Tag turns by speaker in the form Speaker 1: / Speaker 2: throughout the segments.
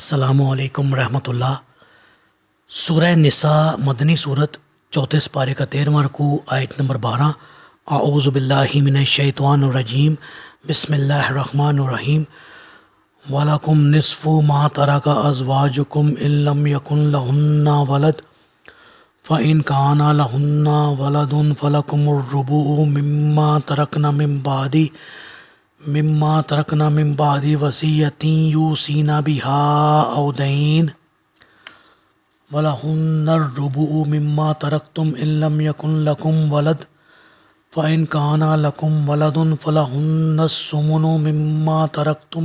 Speaker 1: السلام علیکم ورحمۃ اللہ۔ سورہ نساء مدنی صورت، چوتھے سپارے کا 13واں رکوع، آیت نمبر 12۔ اعوذ باللہ من الشیطان الرجیم، بسم اللہ الرحمن الرحیم۔ وَلَكُمْ نِصْفُ مَا تَرَكَ أَزْوَاجُكُمْ إِن لَّمْ يَكُن لَّهُنَّ وَلَدٌ فَإِن كَانَ لَهُنَّ وَلَدٌ فَلَكُمُ الرُّبُعُ مِمَّا تَرَكْنَ مِن بَعْدِ وَصِيَّةٍ يُوصِينَ بِهَا أَوْ دَيْنٍ وَلَهُنَّ الرُّبُعُ مِمَّا تَرَكْتُمْ إِن لَّمْ يَكُن لَّكُمْ وَلَدٌ فَإِن كَانَ لَكُمْ وَلَدٌ فَلَهُنَّ الثُّمُنُ مِمَّا تَرَكْتُم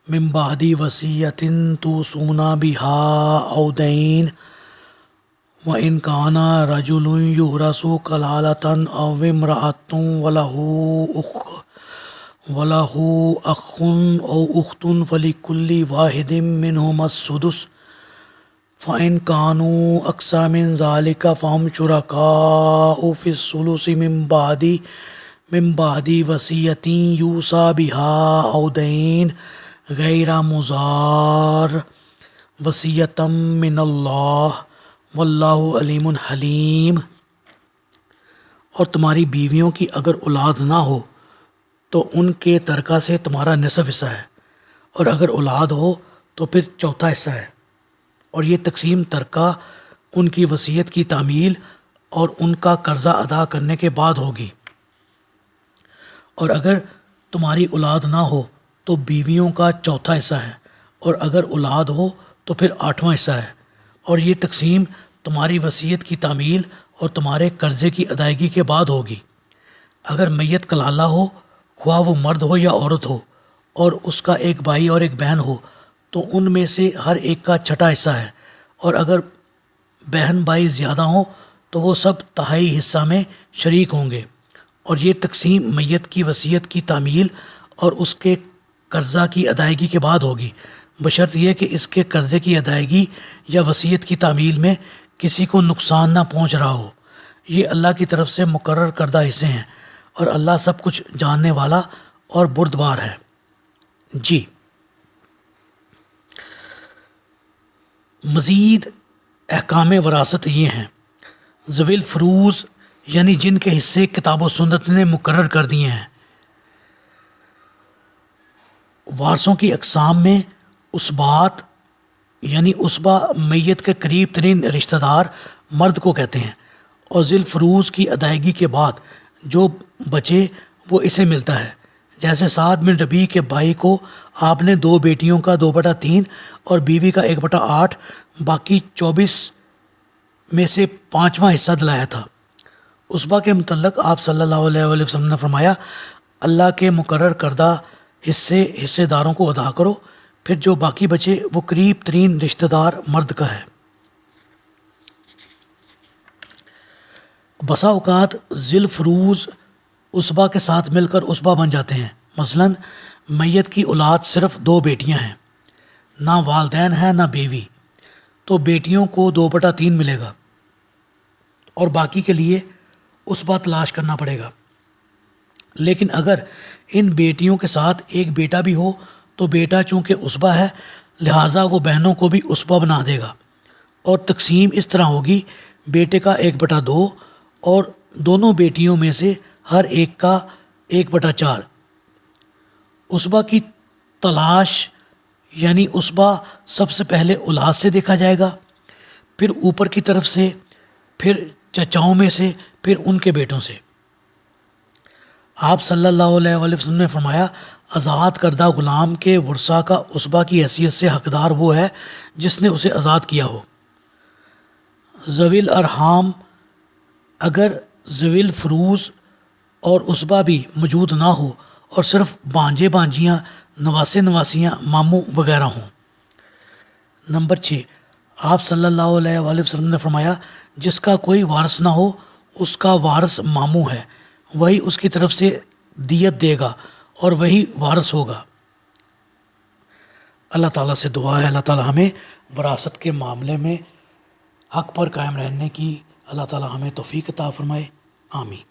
Speaker 1: من بعد وصية توصون بها أو دين وإن كان رجل يورث كلالة أو امرأة وله أخ أو أخت فلكل واحد منهما السدس فإن كانوا أكثر من ذلك فهم شركاء في الثلث من بعد وصية يوصى بها أو دين غير مضار وصية من الله واللہ علیم حلیم۔ اور تمہاری بیویوں کی اگر اولاد نہ ہو تو ان کے ترکہ سے تمہارا نصف حصہ ہے، اور اگر اولاد ہو تو پھر چوتھا حصہ ہے، اور یہ تقسیم ترکہ ان کی وصیت کی تعمیل اور ان کا قرضہ ادا کرنے کے بعد ہوگی۔ اور اگر تمہاری اولاد نہ ہو تو بیویوں کا چوتھا حصہ ہے، اور اگر اولاد ہو تو پھر 8واں حصہ ہے، اور یہ تقسیم تمہاری وصیت کی تعمیل اور تمہارے قرضے کی ادائیگی کے بعد ہوگی۔ اگر میت کلالہ ہو، خواہ وہ مرد ہو یا عورت ہو، اور اس کا ایک بھائی اور ایک بہن ہو تو ان میں سے ہر ایک کا چھٹا حصہ ہے، اور اگر بہن بھائی زیادہ ہوں تو وہ سب تہائی حصہ میں شریک ہوں گے۔ اور یہ تقسیم میت کی وصیت کی تعمیل اور اس کے قرضہ کی ادائیگی کے بعد ہوگی، بشرط یہ کہ اس کے قرضے کی ادائیگی یا وصیت کی تعمیل میں کسی کو نقصان نہ پہنچ رہا ہو۔ یہ اللہ کی طرف سے مقرر کردہ حصے ہیں، اور اللہ سب کچھ جاننے والا اور بردبار ہے۔ جی، مزید احکام وراثت یہ ہیں۔ ذوی الفروض یعنی جن کے حصے کتاب و سنت نے مقرر کر دیے ہیں۔ وارثوں کی اقسام میں اسبات یعنی اسبہ میت کے قریب ترین رشتہ دار مرد کو کہتے ہیں، اور ذی الفروض کی ادائیگی کے بعد جو بچے وہ اسے ملتا ہے۔ جیسے سعد بن ربیع کے بھائی کو آپ نے 2 بیٹیوں کا 2/3 اور بیوی کا 1/8 باقی 24 میں سے 5واں حصہ دلایا تھا۔ اسبہ کے متعلق آپ صلی اللہ علیہ وسلم نے فرمایا، اللہ کے مقرر کردہ حصے داروں کو ادا کرو، پھر جو باقی بچے وہ قریب ترین رشتہ دار مرد کا ہے۔ بسا اوقات ذی الفروض اسبہ کے ساتھ مل کر اسبہ بن جاتے ہیں۔ مثلا میت کی اولاد صرف 2 بیٹیاں ہیں، نہ والدین ہیں نہ بیوی، تو بیٹیوں کو 2/3 ملے گا، اور باقی کے لیے اسبہ تلاش کرنا پڑے گا۔ لیکن اگر ان بیٹیوں کے ساتھ ایک بیٹا بھی ہو تو بیٹا چونکہ اسبہ ہے لہٰذا وہ بہنوں کو بھی اسبہ بنا دے گا، اور تقسیم اس طرح ہوگی: بیٹے کا 1/2 اور دونوں بیٹیوں میں سے ہر ایک کا 1/4۔ اسبہ کی تلاش یعنی اسبہ سب سے پہلے اولاد سے دیکھا جائے گا، پھر اوپر کی طرف سے، پھر چچاؤں میں سے، پھر ان کے بیٹوں سے۔ آپ صلی اللہ علیہ وسلم نے فرمایا، آزاد کردہ غلام کے ورثاء کا اسبہ کی حیثیت سے حقدار وہ ہے جس نے اسے آزاد کیا ہو۔ ذوی الارحام اگر ذوی الفروض اور اسبہ بھی موجود نہ ہو اور صرف بھانجے بھانجیاں، نواسے نواسیاں، ماموں وغیرہ ہوں۔ نمبر 6، آپ صلی اللہ علیہ وسلم نے فرمایا، جس کا کوئی وارث نہ ہو اس کا وارث ماموں ہے، وہی اس کی طرف سے دیت دے گا اور وہی وارث ہوگا۔ اللہ تعالیٰ سے دعا ہے اللہ تعالیٰ ہمیں وراثت کے معاملے میں حق پر قائم رہنے کی اللہ تعالیٰ ہمیں توفیق عطا فرمائے، آمین۔